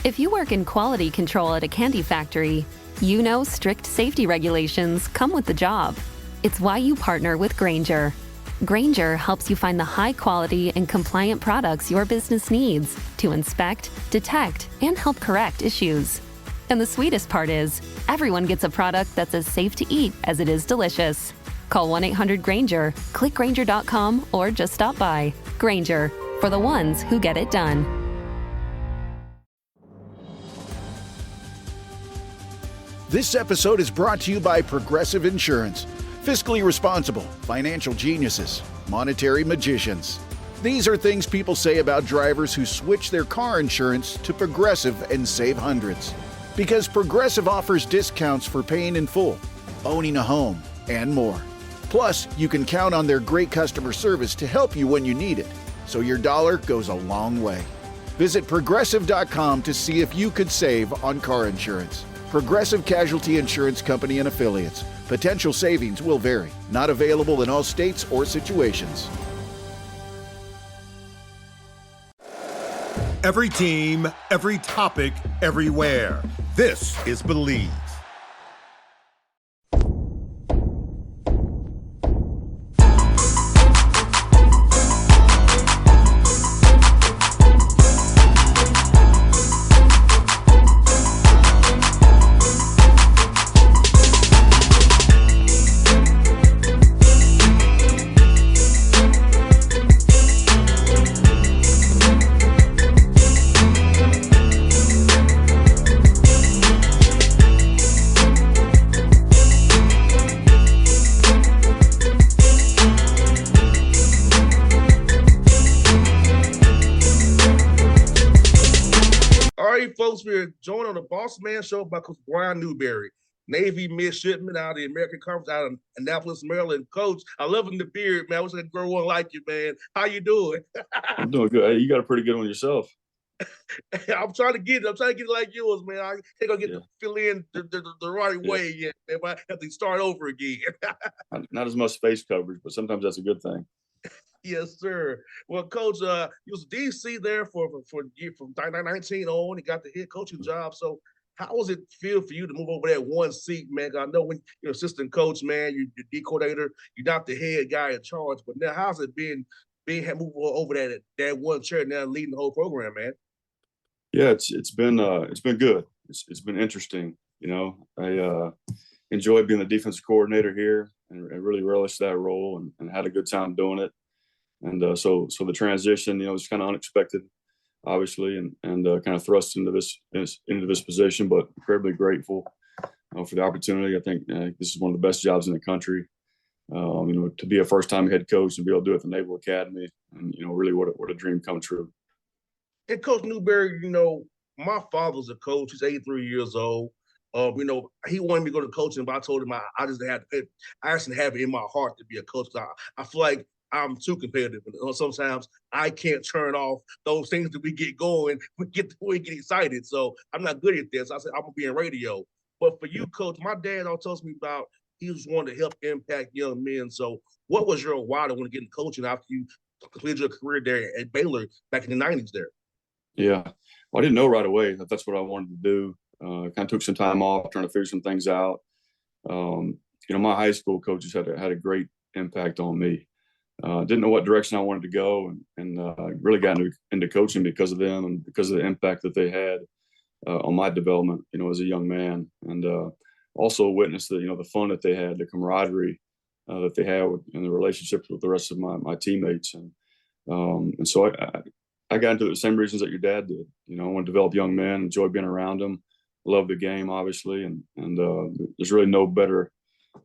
If you work in quality control at a candy factory, you know strict safety regulations come with the job. It's why you partner with Grainger. Grainger helps you find the high-quality and compliant products your business needs to inspect, detect, and help correct issues. And the sweetest part is, everyone gets a product that's as safe to eat as it is delicious. Call 1-800-GRAINGER, click Grainger.com, or just stop by. Grainger, for the ones who get it done. This episode is brought to you by Progressive Insurance. Fiscally responsible, financial geniuses, monetary magicians. These are things people say about drivers who switch their car insurance to Progressive and save hundreds. Because Progressive offers discounts for paying in full, owning a home, and more. Plus, you can count on their great customer service to help you when you need it, so your dollar goes a long way. Visit Progressive.com to see if you could save on car insurance. Progressive Casualty Insurance Company and Affiliates. Potential savings will vary. Not available in all states or situations. Every team, every topic, everywhere. This is Believe. Folks, we're joined on the Bossman show by Coach Brian Newberry, Navy midshipman out of the American Conference out of Annapolis, Maryland. Coach, I love the beard, man. I wish I could grow one like you, man. How you doing? I'm doing good. Hey, you got a pretty good one yourself. I'm trying to get it like yours, man. I think I'll get to fill in the right way yet. Man. I have to start over again. Not as much space coverage, but sometimes that's a good thing. Yes, sir. Well, Coach, you was DC there from 19 on. He got the head coaching job. So how does it feel for you to move over that one seat, man? I know when you're assistant coach, man, you're D coordinator, you're not the head guy in charge. But now how's it been moving over that one chair now leading the whole program, man? Yeah, it's been good. It's been interesting. You know, I enjoy being the defensive coordinator here and really relished that role and had a good time doing it. And so the transition, you know, was kind of unexpected, obviously, and kind of thrust into this position, but incredibly grateful for the opportunity. I think this is one of the best jobs in the country. You know, to be a first-time head coach and be able to do it at the Naval Academy, and you know, really what a dream come true. And Coach Newberry, you know, my father's a coach. He's 83 years old. You know, he wanted me to go to coaching, but I told him I actually have it in my heart to be a coach. I feel like I'm too competitive. And sometimes I can't turn off those things that we get going. We get excited. So I'm not good at this. I said, I'm going to be in radio. But for you, Coach, my dad always tells me about he was wanting to help impact young men. So what was your why to want to get into coaching after you completed your career there at Baylor back in the 90s there? Yeah. Well, I didn't know right away that that's what I wanted to do. Kind of took some time off trying to figure some things out. You know, my high school coaches had a great impact on me. Didn't know what direction I wanted to go, and really got into coaching because of them and because of the impact that they had on my development, you know, as a young man, and also witnessed the fun that they had, the camaraderie that they had, and the relationships with the rest of my teammates, and so I got into the same reasons that your dad did. You know, I want to develop young men, enjoy being around them, love the game, obviously, and there's really no better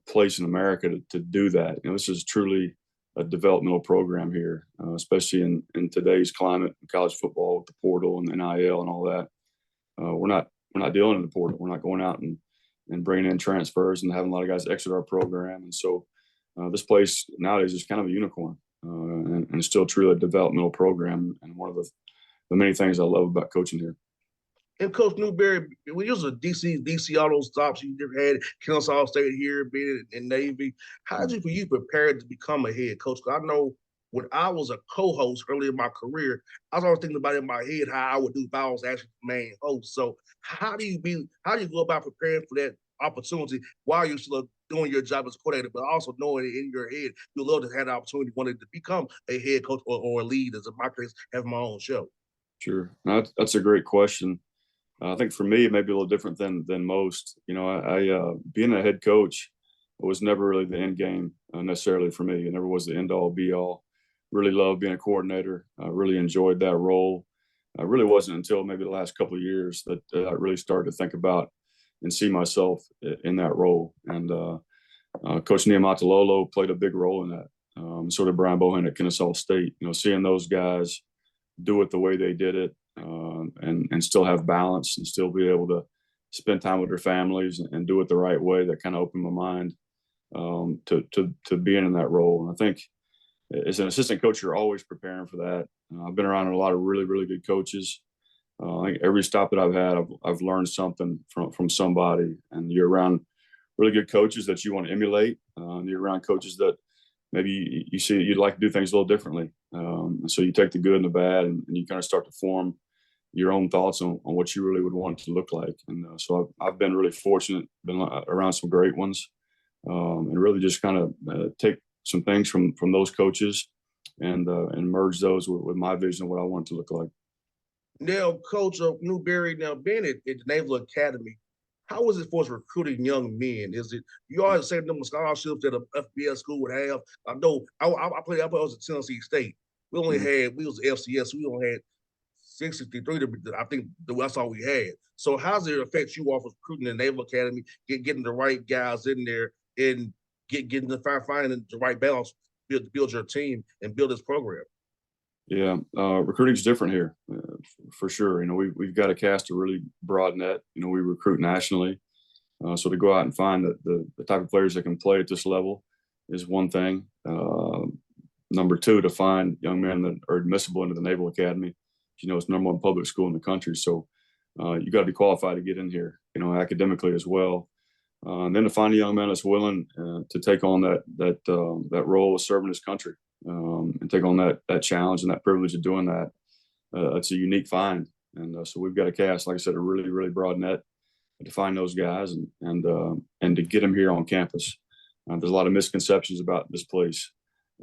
place in America to do that. You know, this is truly a developmental program here, especially in today's climate in college football with the portal and NIL and all that. We're not dealing in the portal. We're not going out and bringing in transfers and having a lot of guys exit our program. And so this place nowadays is kind of a unicorn, and it's still truly a developmental program. And one of the many things I love about coaching here. And Coach Newberry, when you was a DC, all those stops you had, Kennesaw State here, being in Navy, how did you prepare to become a head coach? I know when I was a co-host early in my career, I was always thinking about it in my head how I would do if I was actually the main host. So how do you go about preparing for that opportunity while you're still doing your job as a coordinator, but also knowing in your head you love to have the opportunity wanted to become a head coach or a lead, as in my case, have my own show? Sure. No, that's a great question. I think for me, it may be a little different than most. Being a head coach was never really the end game necessarily for me. It never was the end all be all. Really loved being a coordinator. I really enjoyed that role. It really wasn't until maybe the last couple of years that I really started to think about and see myself in that role. And Coach Niumatalolo played a big role in that. So did Brian Bohan at Kennesaw State. Seeing those guys do it the way they did it, and still have balance and still be able to spend time with their families and do it the right way, that kind of opened my mind to being in that role. And I think as an assistant coach, you're always preparing for that. I've been around a lot of really, really good coaches. I think every stop that I've had, I've learned something from somebody. And you're around really good coaches that you want to emulate. You're around coaches that maybe you see you'd like to do things a little differently. So you take the good and the bad, and you kind of start to form your own thoughts on what you really would want it to look like. And so I've been really fortunate, been around some great ones, and really just kind of take some things from those coaches and merge those with my vision of what I want it to look like. Now, Coach of Newberry, now being at the Naval Academy, how is it for us recruiting young men? Is it you always the same number of scholarships that a FBS school would have? I know I played. I was at Tennessee State. We only had we was FCS. We only had 63. I think that's all we had. So how does it affect you all for recruiting the Naval Academy, getting the right guys in there, and getting finding the right balance, build your team and build this program? Yeah, recruiting's different here, for sure. We've got to cast a really broad net. We recruit nationally, so to go out and find the type of players that can play at this level is one thing. Number two, to find young men that are admissible into the Naval Academy. It's number one public school in the country, so you got to be qualified to get in here. Academically as well. And then to find a young man that's willing to take on that role of serving his country. And take on that challenge and that privilege of doing that. It's a unique find. And so we've got to cast, like I said, a really, really broad net to find those guys and to get them here on campus. There's a lot of misconceptions about this place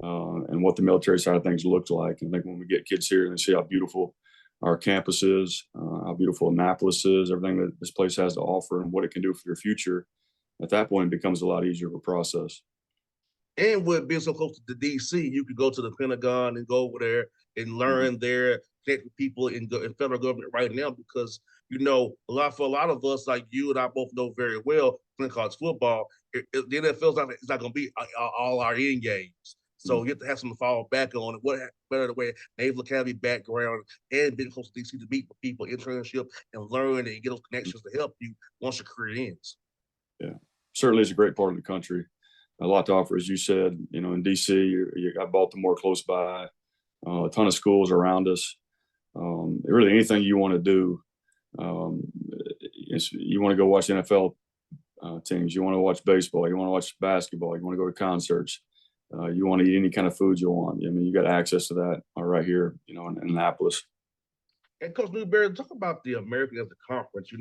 and what the military side of things looks like. And I think when we get kids here and they see how beautiful our campus is, how beautiful Annapolis is, everything that this place has to offer and what it can do for your future, at that point it becomes a lot easier of a process. And with being so close to DC, you could go to the Pentagon and go over there and learn there, connect with people in federal government right now, because for a lot of us, like you and I both know very well, playing college football, the NFL it's not going to be all our end games. So you have to have something to fall back on. What better way, Naval Academy background and being close to DC to meet with people, internship, and learn and get those connections to help you once your career ends. Yeah, certainly is a great part of the country. A lot to offer, as you said. In DC, you got Baltimore close by, a ton of schools around us. Really, anything you want to do, you want to go watch NFL teams, you want to watch baseball, you want to watch basketball, you want to go to concerts, you want to eat any kind of food you want. You got access to that right here, in Annapolis. And Coach Newberry, talk about the American as a conference.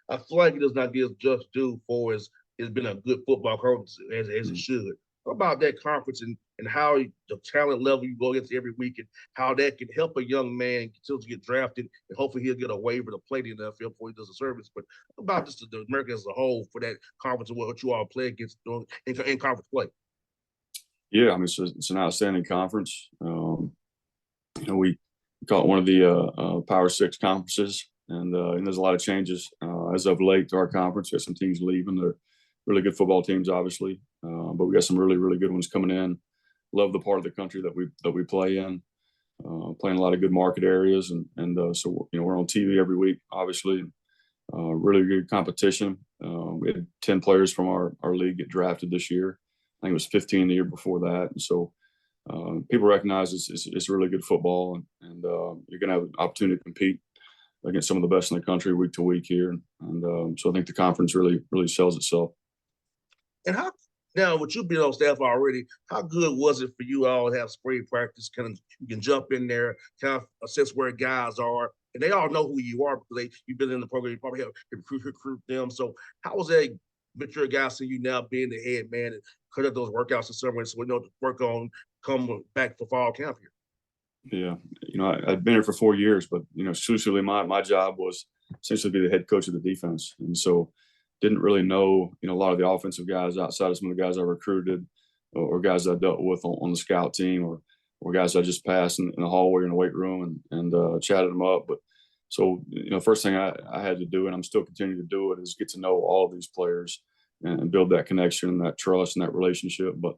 I feel like it does not get just due for it's been a good football conference as it should. What about that conference and how the talent level you go against every week and how that can help a young man to get drafted and hopefully he'll get a waiver to play in the NFL before he does a service. But about just the America as a whole for that conference and what you all play against in conference play. Yeah, it's an outstanding conference. We call it one of the Power Six conferences, and there's a lot of changes as of late to our conference. There's some teams leaving. They're really good football teams, obviously, but we got some really, really good ones coming in. Love the part of the country that we play in. Playing a lot of good market areas, and so we're on TV every week, obviously. Really good competition. We had 10 players from our league get drafted this year. I think it was 15 the year before that, and so people recognize it's really good football, and you're going to have an opportunity to compete against some of the best in the country week to week here, and so I think the conference really sells itself. And how Now, with you being on staff already, how good was it for you all to have spring practice? You can jump in there, kind of assess where guys are, and they all know who you are because you've been in the program. You probably have recruit them. So, how was that mature guys see you now being the head man and conduct those workouts in summer, so we know to work on come back for fall camp here? Yeah, I'd been here for 4 years, but exclusively my job was essentially to be the head coach of the defense, and so didn't really know a lot of the offensive guys outside of some of the guys I recruited or guys I dealt with on the scout team or guys I just passed in the hallway or in the weight room and chatted them up. But so first thing I had to do, and I'm still continuing to do it, is get to know all of these players and build that connection, that trust, and that relationship. But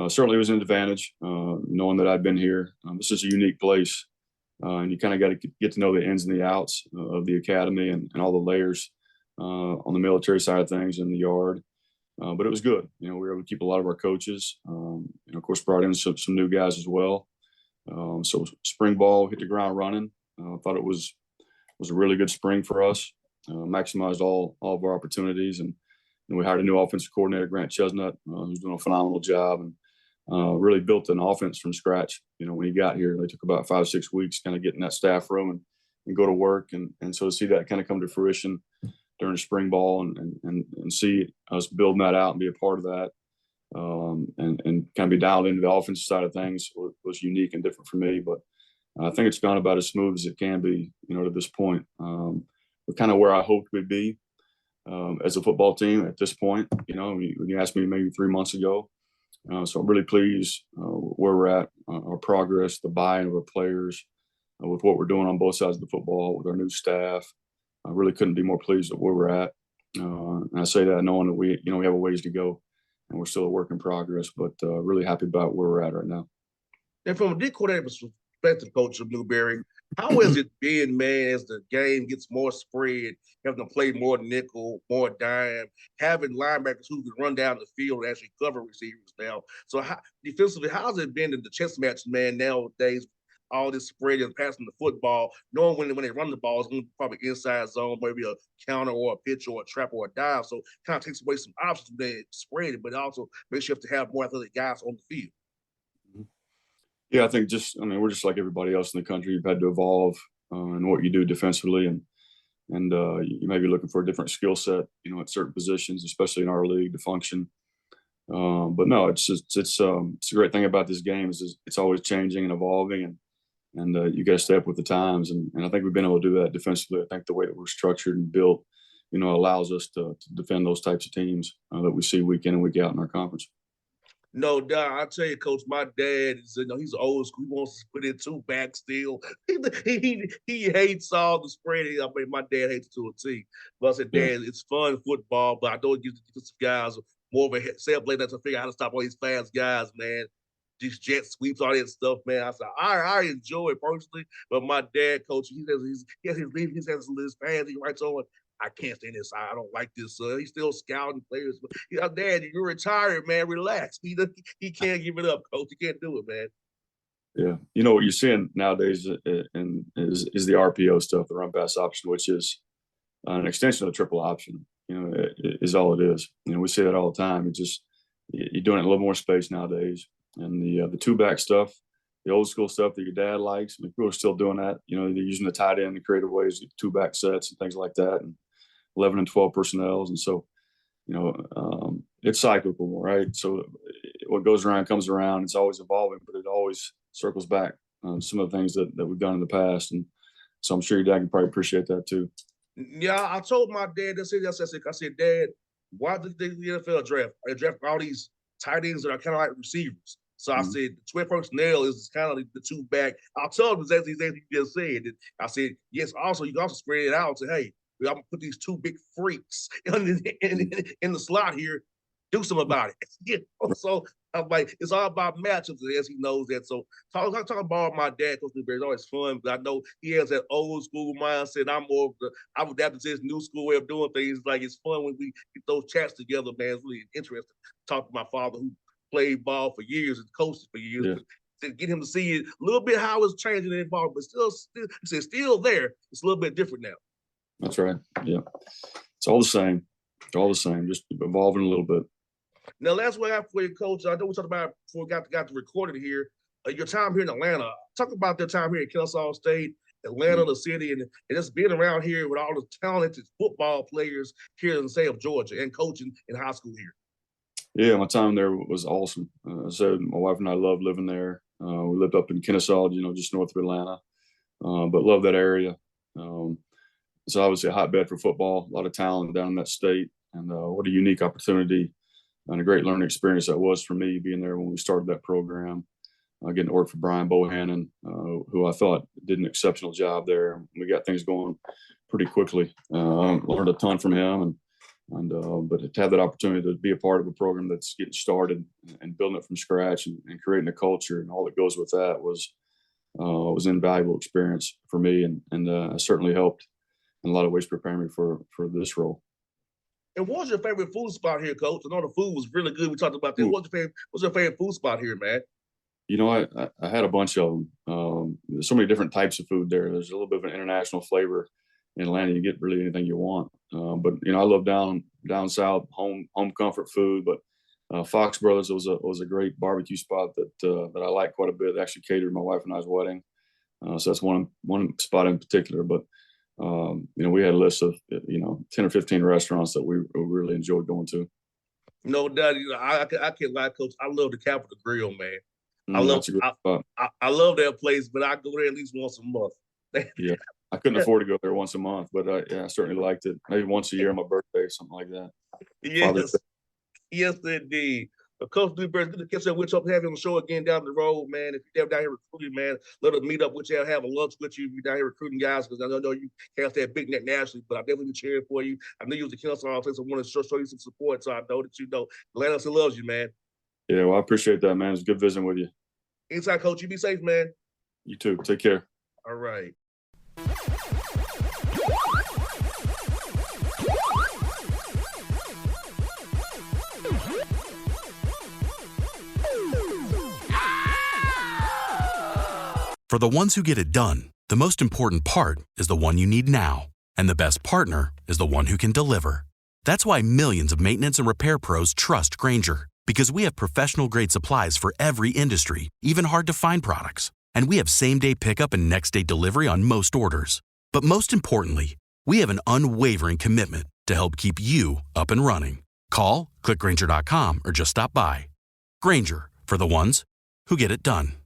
certainly it was an advantage knowing that I'd been here. This is a unique place, and you kind of got to get to know the ins and the outs of the academy and all the layers on the military side of things in the yard. But it was good. We were able to keep a lot of our coaches, and of course brought in some new guys as well. So spring ball hit the ground running. I thought it was a really good spring for us. Maximized all of our opportunities, and we hired a new offensive coordinator, Grant Chestnut, who's doing a phenomenal job, and really built an offense from scratch. When he got here, they took about 5 or 6 weeks kind of getting that staff room and go to work, and so to see that kind of come to fruition during the spring ball and see us building that out and be a part of that, and kind of be dialed into the offensive side of things was unique and different for me. But I think it's gone about as smooth as it can be, to this point. We're kind of where I hoped we'd be as a football team at this point. When you asked me maybe 3 months ago, so I'm really pleased where we're at, our progress, the buy-in of our players, with what we're doing on both sides of the football with our new staff. I really couldn't be more pleased with where we're at. And I say that knowing that we have a ways to go and we're still a work in progress, but really happy about where we're at right now. And from a D coordinator perspective, Coach of Newberry, how has it been, man, as the game gets more spread, having to play more nickel, more dime, having linebackers who can run down the field and actually cover receivers now? So defensively, how's it been in the chess match, man, nowadays? All this spread and passing the football, knowing when they run the ball, it's probably inside zone, maybe a counter or a pitch or a trap or a dive. So kind of takes away some options when they spread it, but also makes you have to have more athletic guys on the field. Yeah, I think we're just like everybody else in the country. You've had to evolve in what you do defensively, and you may be looking for a different skill set, at certain positions, especially in our league, to function. But no, it's a great thing about this game is it's always changing and evolving, and you got to stay up with the times. And I think we've been able to do that defensively. I think the way that we're structured and built, allows us to defend those types of teams that we see week in and week out in our conference. No doubt. I'll tell you, Coach, my dad is, he's old school. He wants to put in 2 back still. He hates all the spread. I mean, my dad hates it to a T. But I said, Dad, it's fun football, but I don't give the defensive guys more of a set play to figure out how to stop all these fast guys, man. These jet sweeps, all that stuff, man. I said, I enjoy it personally, but my dad, Coach, he has his fans. He writes on, I can't stay inside. I don't like this. He's still scouting players. But Dad, you're retired, man. Relax. He can't give it up, Coach. He can't do it, man. Yeah, what you're seeing nowadays is the RPO stuff, the run pass option, which is an extension of the triple option. Is all it is. We say that all the time. It's just you're doing it in a little more space nowadays. And the 2-back stuff, the old school stuff that your dad likes, people are still doing that. They're using the tight end in creative ways, 2-back sets and things like that, and 11 and 12 personnels. And so, it's cyclical, right? So what goes around comes around. It's always evolving, but it always circles back on some of the things that we've done in the past. And so I'm sure your dad can probably appreciate that too. Yeah, I told my dad, I said, Dad, why did the NFL draft? They draft all these tight ends that are kind of like receivers. So I said, the 12 personnel is kind of like the 2-back. I'll tell them exactly what you just said. And I said, yes, also, you can also spread it out and say, hey, I'm going to put these 2 big freaks in the slot here. Do something about it. So I'm like, it's all about matchups, as he knows that. So talking about my dad, Coach Newberry, is always fun, but I know he has that old school mindset. I'm adapted to his new school way of doing things. Like, it's fun when we get those chats together, man. It's really interesting. Talk to my father who played ball for years and coached for years. Yeah. To get him to see it a little bit how it's changing and evolving, but still there. It's a little bit different now. That's right. Yeah. It's all the same. Just evolving a little bit. Now, last one I have for you, Coach. I know we talked about before we got to record it here. Your time here in Atlanta. Talk about their time here at Kennesaw State, Atlanta, the city, and just being around here with all the talented football players here in the state of Georgia and coaching in high school here. Yeah, my time there was awesome. I said my wife and I loved living there. We lived up in Kennesaw, just north of Atlanta, but love that area. It's obviously a hotbed for football, a lot of talent down in that state, and what a unique opportunity and a great learning experience that was for me being there when we started that program. Getting to work for Brian Bohannon, who I thought did an exceptional job there. We got things going pretty quickly. Learned a ton from him, but to have that opportunity to be a part of a program that's getting started and building it from scratch and creating a culture and all that goes with that was an invaluable experience for me, and certainly helped in a lot of ways preparing me for this role. And what was your favorite food spot here, Coach? I know the food was really good. We talked about that. What's your favorite food spot here, man? I had a bunch of them. There's so many different types of food there. There's a little bit of an international flavor in Atlanta. You get really anything you want. But I love down south home comfort food. But Fox Brothers was a great barbecue spot that I like quite a bit. They actually catered my wife and I's wedding, so that's one spot in particular. But we had a list of 10 or 15 restaurants that we really enjoyed going to. No doubt. I can't lie, Coach. I love the Capitol Grill, man. I love that place, but I go there at least once a month. Yeah, I couldn't afford to go there once a month, but I certainly liked it. Maybe once a year on my birthday, something like that. Yes, indeed. Coach Newberry, good to catch up with you. Hope to have you on the show again down the road, man. If you're down here recruiting, man, let us meet up with you and have a lunch with you if you're down here recruiting guys, because I know you can't that big net nationally, but I definitely be cheering for you. I know you was a Kennesaw, so I want to show you some support, so I know that Atlanta still loves you, man. Yeah, well, I appreciate that, man. It's good visiting with you. Inside, Coach. You be safe, man. You too. Take care. All right. For the ones who get it done, the most important part is the one you need now. And the best partner is the one who can deliver. That's why millions of maintenance and repair pros trust Grainger, because we have professional-grade supplies for every industry, even hard-to-find products. And we have same-day pickup and next-day delivery on most orders. But most importantly, we have an unwavering commitment to help keep you up and running. Call, click Grainger.com, or just stop by. Grainger, for the ones who get it done.